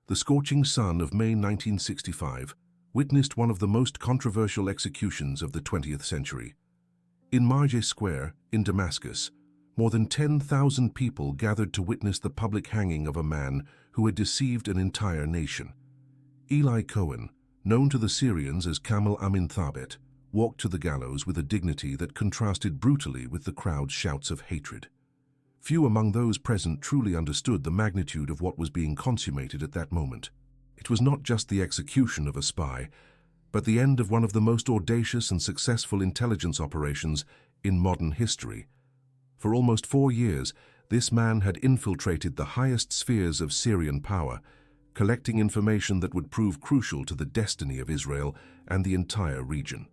The scorching sun of May 1965 witnessed one of the most controversial executions of the 20th century. In Marjah Square, in Damascus, more than 10,000 people gathered to witness the public hanging of a man who had deceived an entire nation. Eli Cohen, known to the Syrians as Kamal Amin Thabit, walked to the gallows with a dignity that contrasted brutally with the crowd's shouts of hatred. Few among those present truly understood the magnitude of what was being consummated at that moment. It was not just the execution of a spy, but the end of one of the most audacious and successful intelligence operations in modern history. For almost 4 years, this man had infiltrated the highest spheres of Syrian power, collecting information that would prove crucial to the destiny of Israel and the entire region.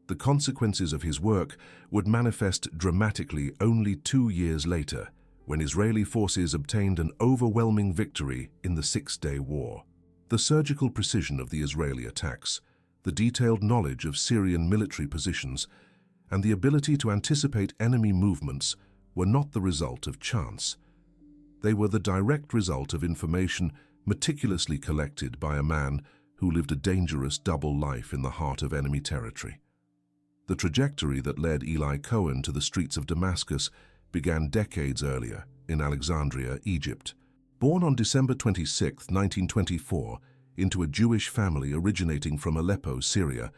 The consequences of his work would manifest dramatically only 2 years later, when Israeli forces obtained an overwhelming victory in the Six-Day War. The surgical precision of the Israeli attacks, the detailed knowledge of Syrian military positions, and the ability to anticipate enemy movements were not the result of chance. They were the direct result of information meticulously collected by a man who lived a dangerous double life in the heart of enemy territory. The trajectory that led Eli Cohen to the streets of Damascus began decades earlier in Alexandria, Egypt. Born on December 26, 1924, into a Jewish family originating from Aleppo, Syria,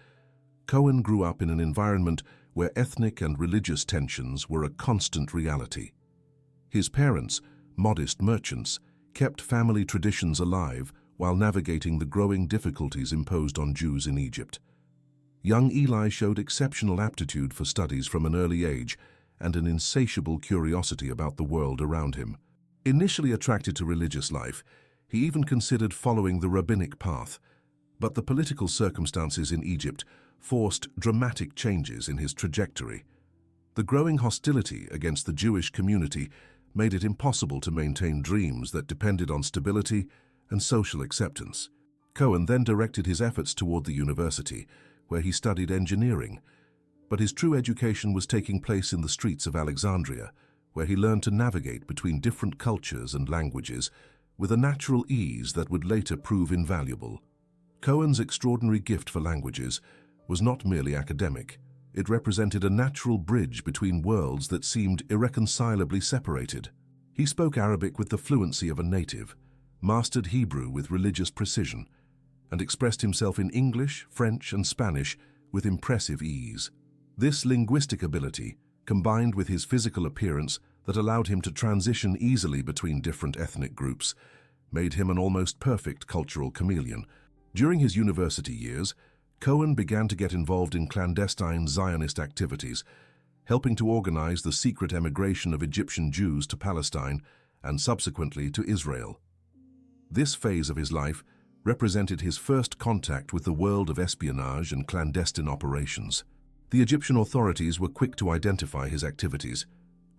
Cohen grew up in an environment where ethnic and religious tensions were a constant reality. His parents, modest merchants, kept family traditions alive while navigating the growing difficulties imposed on Jews in Egypt. Young Eli showed exceptional aptitude for studies from an early age and an insatiable curiosity about the world around him. Initially attracted to religious life, he even considered following the rabbinic path, but the political circumstances in Egypt forced dramatic changes in his trajectory. The growing hostility against the Jewish community made it impossible to maintain dreams that depended on stability and social acceptance. Cohen then directed his efforts toward the university, where he studied engineering, but his true education was taking place in the streets of Alexandria, where he learned to navigate between different cultures and languages with a natural ease that would later prove invaluable. Cohen's extraordinary gift for languages was not merely academic. It represented a natural bridge between worlds that seemed irreconcilably separated. He spoke Arabic with the fluency of a native, mastered Hebrew with religious precision, and expressed himself in English, French, and Spanish with impressive ease. This linguistic ability, combined with his physical appearance that allowed him to transition easily between different ethnic groups, made him an almost perfect cultural chameleon. During his university years, Cohen began to get involved in clandestine Zionist activities, helping to organize the secret emigration of Egyptian Jews to Palestine and subsequently to Israel. This phase of his life represented his first contact with the world of espionage and clandestine operations. The Egyptian authorities were quick to identify his activities,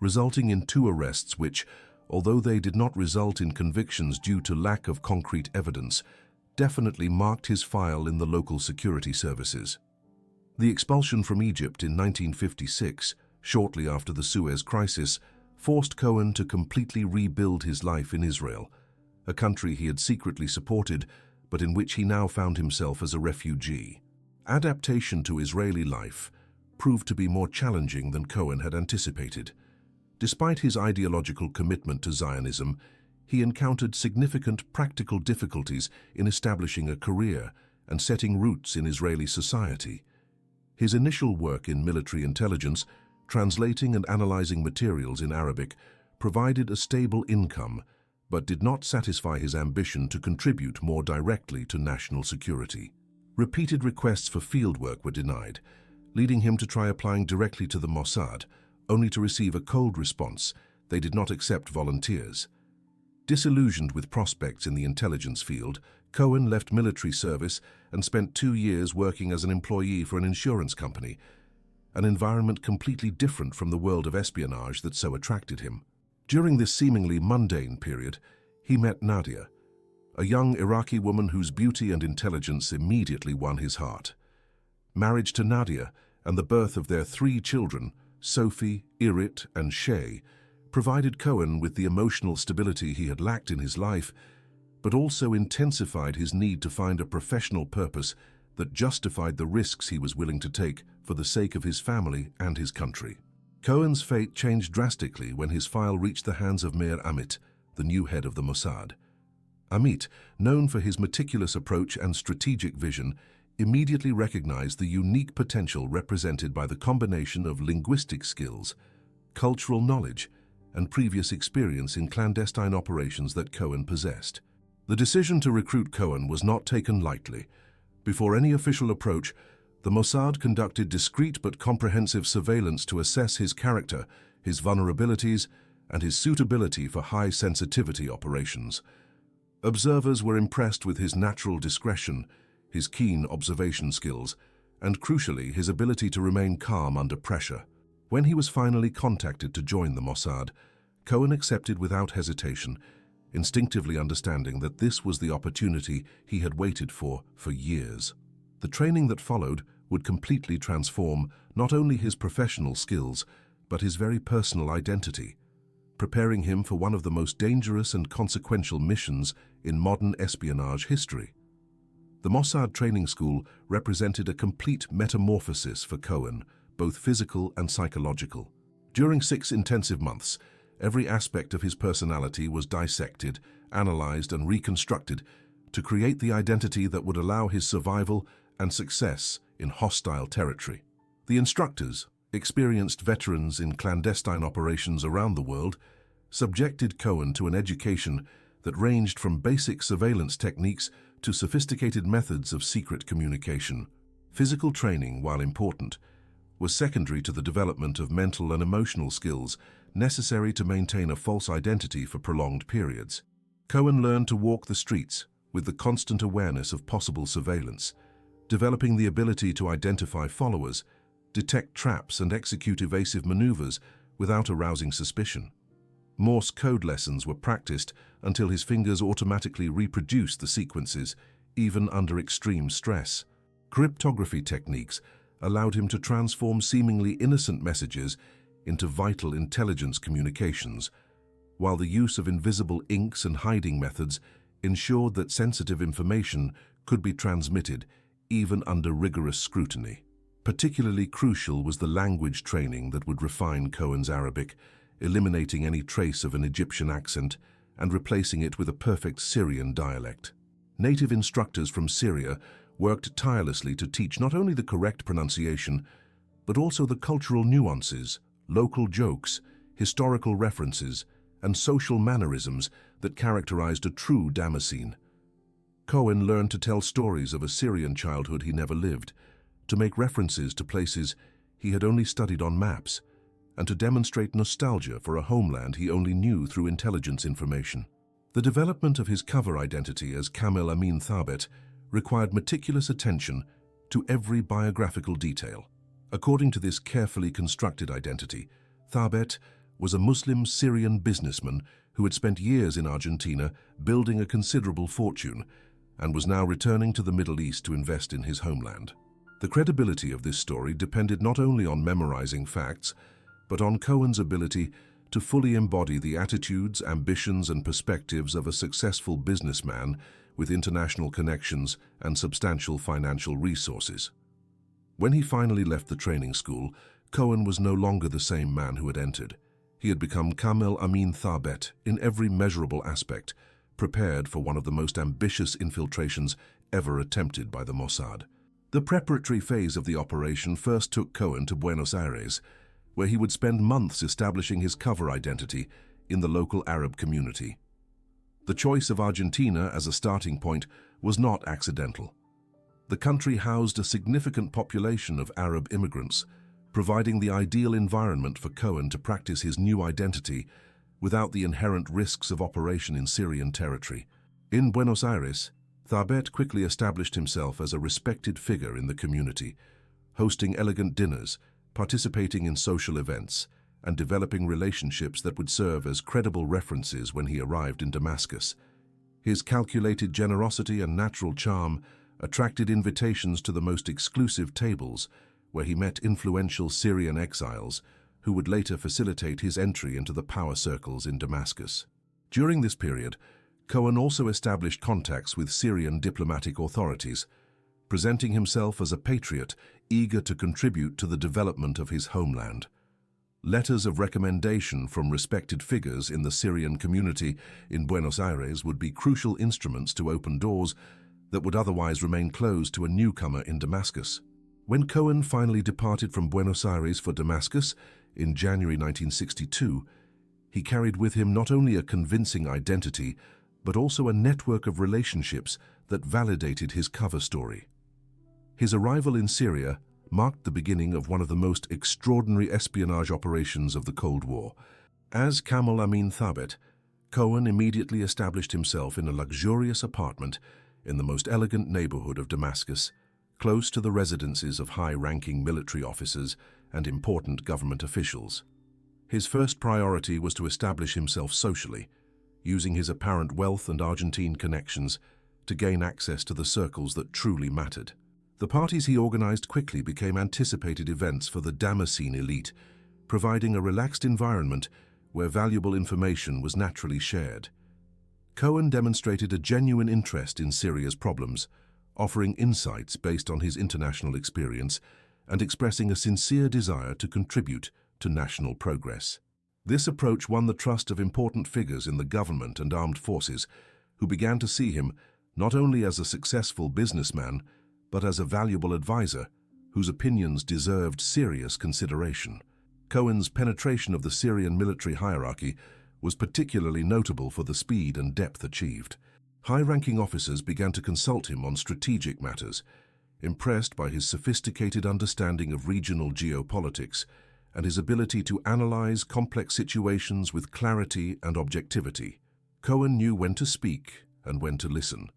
resulting in 2 arrests which, although they did not result in convictions due to lack of concrete evidence, definitely marked his file in the local security services. The expulsion from Egypt in 1956, shortly after the Suez Crisis, forced Cohen to completely rebuild his life in Israel, a country he had secretly supported, but in which he now found himself as a refugee. Adaptation to Israeli life proved to be more challenging than Cohen had anticipated. Despite his ideological commitment to Zionism, he encountered significant practical difficulties in establishing a career and setting roots in Israeli society. His initial work in military intelligence, translating and analyzing materials in Arabic, provided a stable income, but did not satisfy his ambition to contribute more directly to national security. Repeated requests for fieldwork were denied, leading him to try applying directly to the Mossad, only to receive a cold response. They did not accept volunteers. Disillusioned with prospects in the intelligence field, Cohen left military service and spent 2 years working as an employee for an insurance company, an environment completely different from the world of espionage that so attracted him. During this seemingly mundane period, he met Nadia, a young Iraqi woman whose beauty and intelligence immediately won his heart. Marriage to Nadia and the birth of their 3 children, Sophie, Irit, and Shay, provided Cohen with the emotional stability he had lacked in his life, but also intensified his need to find a professional purpose that justified the risks he was willing to take for the sake of his family and his country. Cohen's fate changed drastically when his file reached the hands of Meir Amit, the new head of the Mossad. Amit, known for his meticulous approach and strategic vision, immediately recognized the unique potential represented by the combination of linguistic skills, cultural knowledge, and previous experience in clandestine operations that Cohen possessed. The decision to recruit Cohen was not taken lightly. Before any official approach, the Mossad conducted discreet but comprehensive surveillance to assess his character, his vulnerabilities, and his suitability for high-sensitivity operations. Observers were impressed with his natural discretion, his keen observation skills, and crucially, his ability to remain calm under pressure. When he was finally contacted to join the Mossad, Cohen accepted without hesitation, instinctively understanding that this was the opportunity he had waited for years. The training that followed would completely transform not only his professional skills, but his very personal identity, preparing him for one of the most dangerous and consequential missions in modern espionage history. The Mossad training school represented a complete metamorphosis for Cohen, both physical and psychological. During 6 intensive months, every aspect of his personality was dissected, analyzed, and reconstructed to create the identity that would allow his survival and success in hostile territory. The instructors, experienced veterans in clandestine operations around the world, subjected Cohen to an education that ranged from basic surveillance techniques to sophisticated methods of secret communication. Physical training, while important, was secondary to the development of mental and emotional skills necessary to maintain a false identity for prolonged periods. Cohen learned to walk the streets with the constant awareness of possible surveillance, developing the ability to identify followers, detect traps, and execute evasive maneuvers without arousing suspicion. Morse code lessons were practiced until his fingers automatically reproduced the sequences, even under extreme stress. Cryptography techniques allowed him to transform seemingly innocent messages into vital intelligence communications, while the use of invisible inks and hiding methods ensured that sensitive information could be transmitted even under rigorous scrutiny. Particularly crucial was the language training that would refine Cohen's Arabic, eliminating any trace of an Egyptian accent and replacing it with a perfect Syrian dialect. Native instructors from Syria worked tirelessly to teach not only the correct pronunciation, but also the cultural nuances, local jokes, historical references, and social mannerisms that characterized a true Damascene. Cohen learned to tell stories of a Syrian childhood he never lived, to make references to places he had only studied on maps, and to demonstrate nostalgia for a homeland he only knew through intelligence information. The development of his cover identity as Kamel Amin Thabet required meticulous attention to every biographical detail. According to this carefully constructed identity, Thabet was a Muslim Syrian businessman who had spent years in Argentina building a considerable fortune and was now returning to the Middle East to invest in his homeland. The credibility of this story depended not only on memorizing facts, but on Cohen's ability to fully embody the attitudes, ambitions, and perspectives of a successful businessman with international connections and substantial financial resources. When he finally left the training school, Cohen was no longer the same man who had entered. He had become Kamel Amin Thabet in every measurable aspect, prepared for one of the most ambitious infiltrations ever attempted by the Mossad. The preparatory phase of the operation first took Cohen to Buenos Aires, where he would spend months establishing his cover identity in the local Arab community. The choice of Argentina as a starting point was not accidental. The country housed a significant population of Arab immigrants, providing the ideal environment for Cohen to practice his new identity without the inherent risks of operation in Syrian territory. In Buenos Aires, Thabet quickly established himself as a respected figure in the community, hosting elegant dinners, participating in social events, and developing relationships that would serve as credible references when he arrived in Damascus. His calculated generosity and natural charm attracted invitations to the most exclusive tables, where he met influential Syrian exiles who would later facilitate his entry into the power circles in Damascus. During this period, Cohen also established contacts with Syrian diplomatic authorities, presenting himself as a patriot eager to contribute to the development of his homeland. Letters of recommendation from respected figures in the Syrian community in Buenos Aires would be crucial instruments to open doors that would otherwise remain closed to a newcomer in Damascus. When Cohen finally departed from Buenos Aires for Damascus in January 1962, he carried with him not only a convincing identity, but also a network of relationships that validated his cover story. His arrival in Syria marked the beginning of one of the most extraordinary espionage operations of the Cold War. As Kamal Amin Thabet, Cohen immediately established himself in a luxurious apartment in the most elegant neighborhood of Damascus, close to the residences of high-ranking military officers and important government officials. His first priority was to establish himself socially, using his apparent wealth and Argentine connections to gain access to the circles that truly mattered. The parties he organized quickly became anticipated events for the Damascene elite, providing a relaxed environment where valuable information was naturally shared. Cohen demonstrated a genuine interest in Syria's problems, offering insights based on his international experience and expressing a sincere desire to contribute to national progress. This approach won the trust of important figures in the government and armed forces, who began to see him not only as a successful businessman, but as a valuable advisor whose opinions deserved serious consideration. Cohen's penetration of the Syrian military hierarchy was particularly notable for the speed and depth achieved. High-ranking officers began to consult him on strategic matters, impressed by his sophisticated understanding of regional geopolitics and his ability to analyze complex situations with clarity and objectivity. Cohen knew when to speak and when to listen,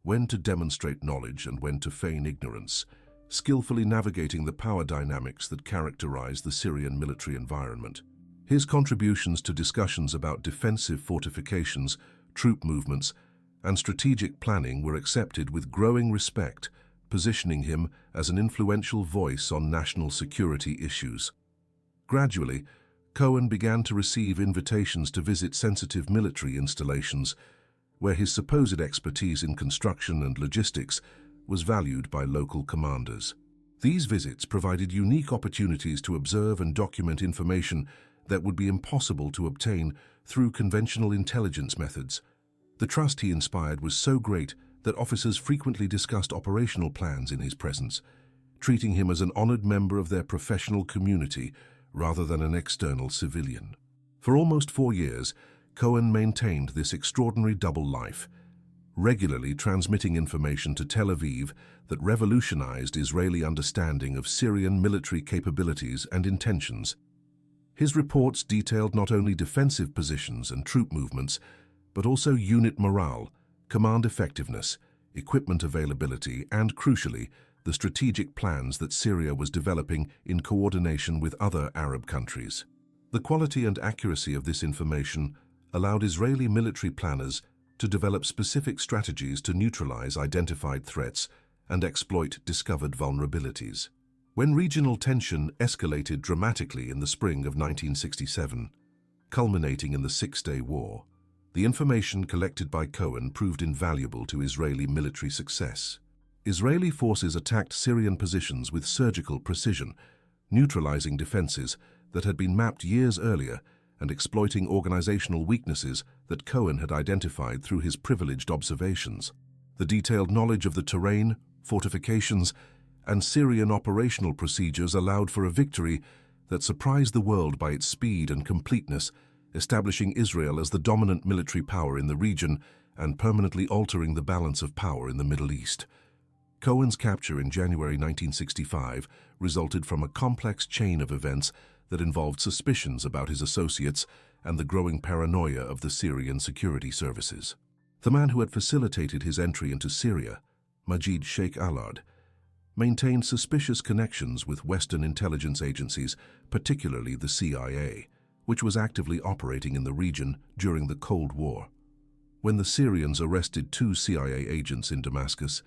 when to demonstrate knowledge and when to feign ignorance, skillfully navigating the power dynamics that characterize the Syrian military environment. His contributions to discussions about defensive fortifications, troop movements, and strategic planning were accepted with growing respect, positioning him as an influential voice on national security issues. Gradually, Cohen began to receive invitations to visit sensitive military installations, where his supposed expertise in construction and logistics was valued by local commanders. These visits provided unique opportunities to observe and document information that would be impossible to obtain through conventional intelligence methods. The trust he inspired was so great that officers frequently discussed operational plans in his presence, treating him as an honored member of their professional community rather than an external civilian. For almost 4 years, Cohen maintained this extraordinary double life, regularly transmitting information to Tel Aviv that revolutionized Israeli understanding of Syrian military capabilities and intentions. His reports detailed not only defensive positions and troop movements, but also unit morale, command effectiveness, equipment availability, and, crucially, the strategic plans that Syria was developing in coordination with other Arab countries. The quality and accuracy of this information allowed Israeli military planners to develop specific strategies to neutralize identified threats and exploit discovered vulnerabilities. When regional tension escalated dramatically in the spring of 1967, culminating in the Six-Day War, the information collected by Cohen proved invaluable to Israeli military success. Israeli forces attacked Syrian positions with surgical precision, neutralizing defenses that had been mapped years earlier and exploiting organizational weaknesses that Cohen had identified through his privileged observations. The detailed knowledge of the terrain, fortifications, and Syrian operational procedures allowed for a victory that surprised the world by its speed and completeness, establishing Israel as the dominant military power in the region and permanently altering the balance of power in the Middle East. Cohen's capture in January 1965 resulted from a complex chain of events that involved suspicions about his associates and the growing paranoia of the Syrian security services. The man who had facilitated his entry into Syria, Majid Sheikh Alard, maintained suspicious connections with Western intelligence agencies, particularly the CIA, which was actively operating in the region during the Cold War. When the Syrians arrested 2 CIA agents in Damascus,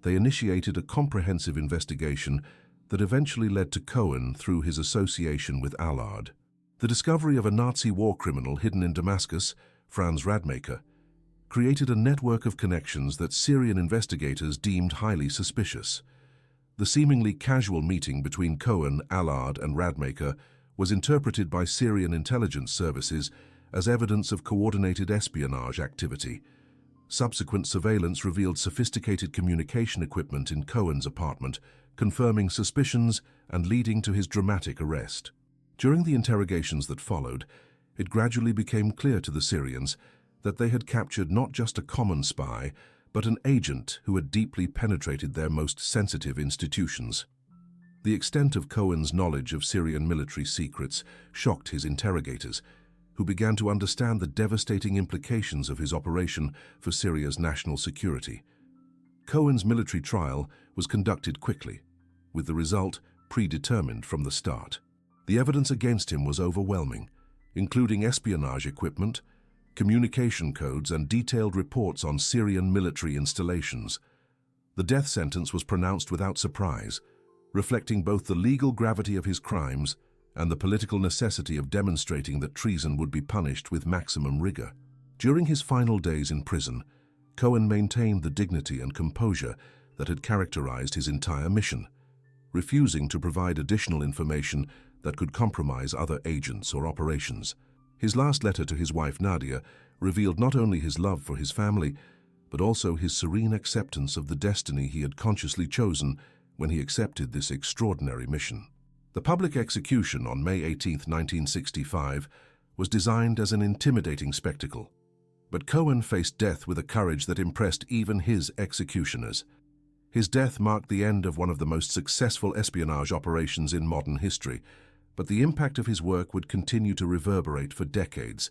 they initiated a comprehensive investigation that eventually led to Cohen through his association with Allard. The discovery of a Nazi war criminal hidden in Damascus, Franz Rademacher, created a network of connections that Syrian investigators deemed highly suspicious. The seemingly casual meeting between Cohen, Allard, and Radmacher was interpreted by Syrian intelligence services as evidence of coordinated espionage activity. Subsequent surveillance revealed sophisticated communication equipment in Cohen's apartment, confirming suspicions and leading to his dramatic arrest. During the interrogations that followed, it gradually became clear to the Syrians that they had captured not just a common spy, but an agent who had deeply penetrated their most sensitive institutions. The extent of Cohen's knowledge of Syrian military secrets shocked his interrogators, who began to understand the devastating implications of his operation for Syria's national security. Cohen's military trial was conducted quickly, with the result predetermined from the start. The evidence against him was overwhelming, including espionage equipment, communication codes, and detailed reports on Syrian military installations. The death sentence was pronounced without surprise, reflecting both the legal gravity of his crimes and the political necessity of demonstrating that treason would be punished with maximum rigor. During his final days in prison, Cohen maintained the dignity and composure that had characterized his entire mission, refusing to provide additional information that could compromise other agents or operations. His last letter to his wife Nadia revealed not only his love for his family, but also his serene acceptance of the destiny he had consciously chosen when he accepted this extraordinary mission. The public execution on May 18, 1965, was designed as an intimidating spectacle, but Cohen faced death with a courage that impressed even his executioners. His death marked the end of one of the most successful espionage operations in modern history, but the impact of his work would continue to reverberate for decades,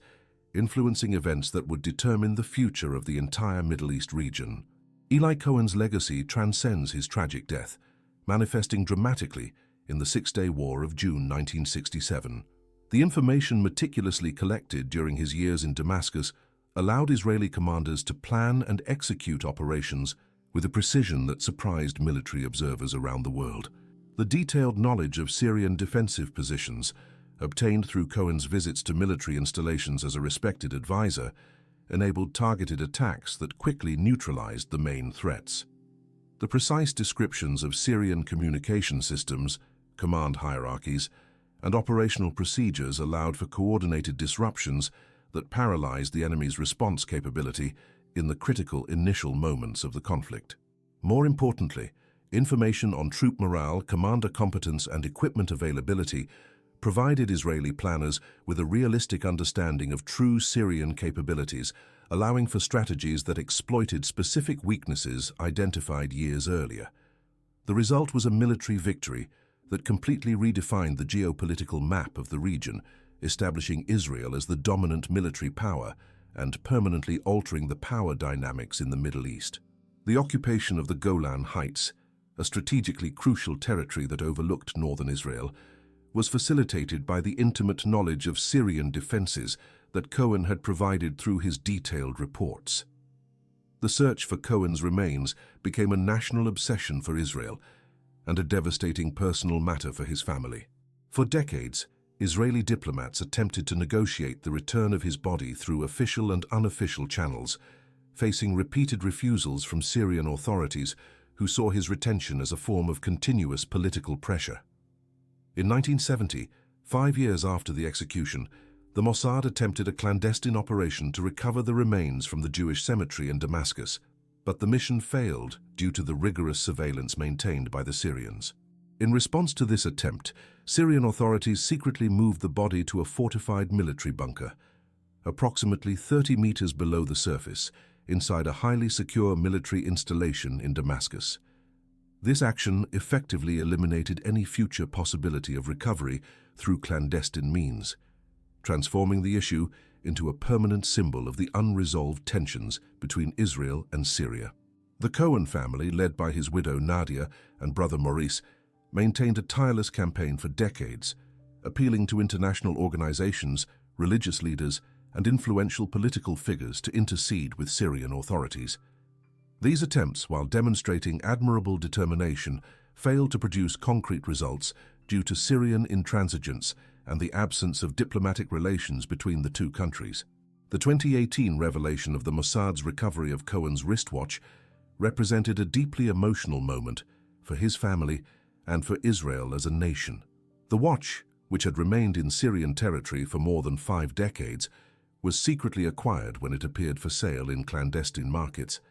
influencing events that would determine the future of the entire Middle East region. Eli Cohen's legacy transcends his tragic death, manifesting dramatically in the Six-Day War of June 1967. The information meticulously collected during his years in Damascus allowed Israeli commanders to plan and execute operations with a precision that surprised military observers around the world. The detailed knowledge of Syrian defensive positions, obtained through Cohen's visits to military installations as a respected advisor, enabled targeted attacks that quickly neutralized the main threats. The precise descriptions of Syrian communication systems, command hierarchies, and operational procedures allowed for coordinated disruptions that paralyzed the enemy's response capability in the critical initial moments of the conflict. More importantly, information on troop morale, commander competence, and equipment availability provided Israeli planners with a realistic understanding of true Syrian capabilities, allowing for strategies that exploited specific weaknesses identified years earlier. The result was a military victory that completely redefined the geopolitical map of the region, establishing Israel as the dominant military power and permanently altering the power dynamics in the Middle East. The occupation of the Golan Heights, a strategically crucial territory that overlooked northern Israel, was facilitated by the intimate knowledge of Syrian defenses that Cohen had provided through his detailed reports. The search for Cohen's remains became a national obsession for Israel and a devastating personal matter for his family. For decades, Israeli diplomats attempted to negotiate the return of his body through official and unofficial channels, facing repeated refusals from Syrian authorities who saw his retention as a form of continuous political pressure. In 1970, 5 years after the execution, the Mossad attempted a clandestine operation to recover the remains from the Jewish cemetery in Damascus, but the mission failed due to the rigorous surveillance maintained by the Syrians. In response to this attempt, Syrian authorities secretly moved the body to a fortified military bunker, approximately 30 meters below the surface, inside a highly secure military installation in Damascus. This action effectively eliminated any future possibility of recovery through clandestine means, transforming the issue into a permanent symbol of the unresolved tensions between Israel and Syria. The Cohen family, led by his widow Nadia and brother Maurice, maintained a tireless campaign for decades, appealing to international organizations, religious leaders, and influential political figures to intercede with Syrian authorities. These attempts, while demonstrating admirable determination, failed to produce concrete results due to Syrian intransigence and the absence of diplomatic relations between the two countries. The 2018 revelation of the Mossad's recovery of Cohen's wristwatch represented a deeply emotional moment for his family and for Israel as a nation. The watch, which had remained in Syrian territory for more than 5 decades, was secretly acquired when it appeared for sale in clandestine markets,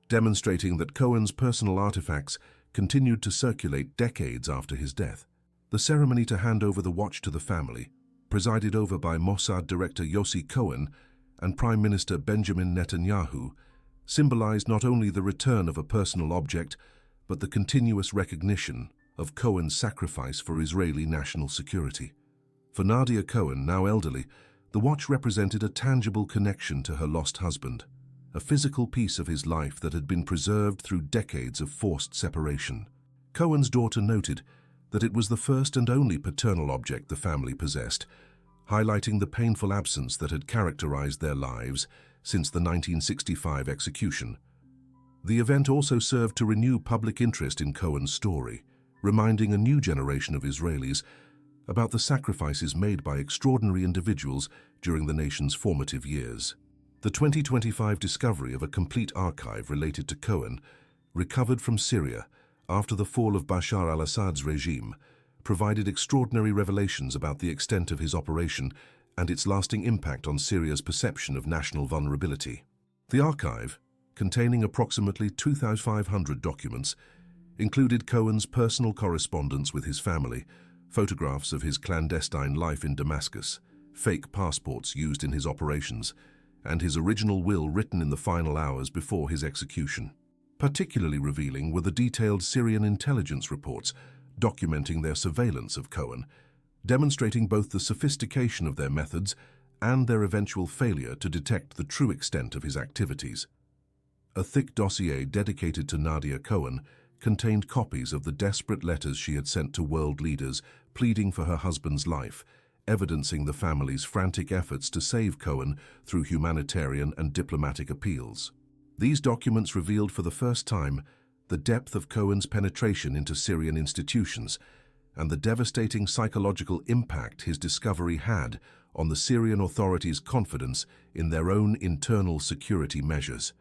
demonstrating that Cohen's personal artifacts continued to circulate decades after his death. The ceremony to hand over the watch to the family, presided over by Mossad director Yossi Cohen and Prime Minister Benjamin Netanyahu, symbolized not only the return of a personal object, but the continuous recognition of Cohen's sacrifice for Israeli national security. For Nadia Cohen, now elderly, the watch represented a tangible connection to her lost husband, a physical piece of his life that had been preserved through decades of forced separation. Cohen's daughter noted that it was the first and only paternal object the family possessed, highlighting the painful absence that had characterized their lives since the 1965 execution. The event also served to renew public interest in Cohen's story, reminding a new generation of Israelis about the sacrifices made by extraordinary individuals during the nation's formative years. The 2025 discovery of a complete archive related to Cohen, recovered from Syria after the fall of Bashar al-Assad's regime, provided extraordinary revelations about the extent of his operation and its lasting impact on Syria's perception of national vulnerability. The archive, containing approximately 2,500 documents, included Cohen's personal correspondence with his family, photographs of his clandestine life in Damascus, fake passports used in his operations, and his original will written in the final hours before his execution. Particularly revealing were the detailed Syrian intelligence reports documenting their surveillance of Cohen, demonstrating both the sophistication of their methods and their eventual failure to detect the true extent of his activities. A thick dossier dedicated to Nadia Cohen contained copies of the desperate letters she had sent to world leaders pleading for her husband's life, evidencing the family's frantic efforts to save Cohen through humanitarian and diplomatic appeals. These documents revealed for the first time the depth of Cohen's penetration into Syrian institutions and the devastating psychological impact his discovery had on the Syrian authorities' confidence in their own internal security measures.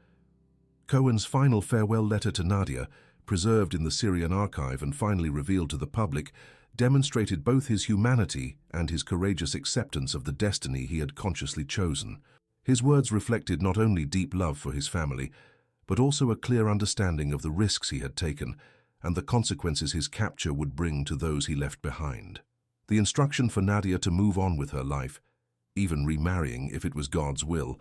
Cohen's final farewell letter to Nadia, preserved in the Syrian archive and finally revealed to the public, demonstrated both his humanity and his courageous acceptance of the destiny he had consciously chosen. His words reflected not only deep love for his family, but also a clear understanding of the risks he had taken and the consequences his capture would bring to those he left behind. The instruction for Nadia to move on with her life, even remarrying if it was God's will,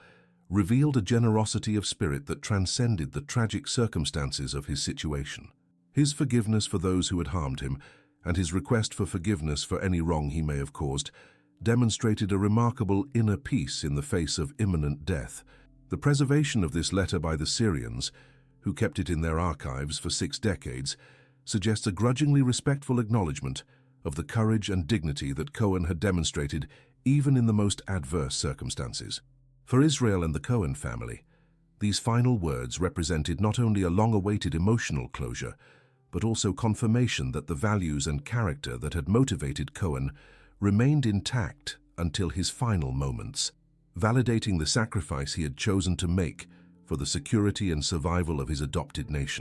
revealed a generosity of spirit that transcended the tragic circumstances of his situation. His forgiveness for those who had harmed him, and his request for forgiveness for any wrong he may have caused, demonstrated a remarkable inner peace in the face of imminent death. The preservation of this letter by the Syrians, who kept it in their archives for 6 decades, suggests a grudgingly respectful acknowledgement of the courage and dignity that Cohen had demonstrated even in the most adverse circumstances. For Israel and the Cohen family, these final words represented not only a long-awaited emotional closure, but also confirmation that the values and character that had motivated Cohen remained intact until his final moments, validating the sacrifice he had chosen to make for the security and survival of his adopted nation.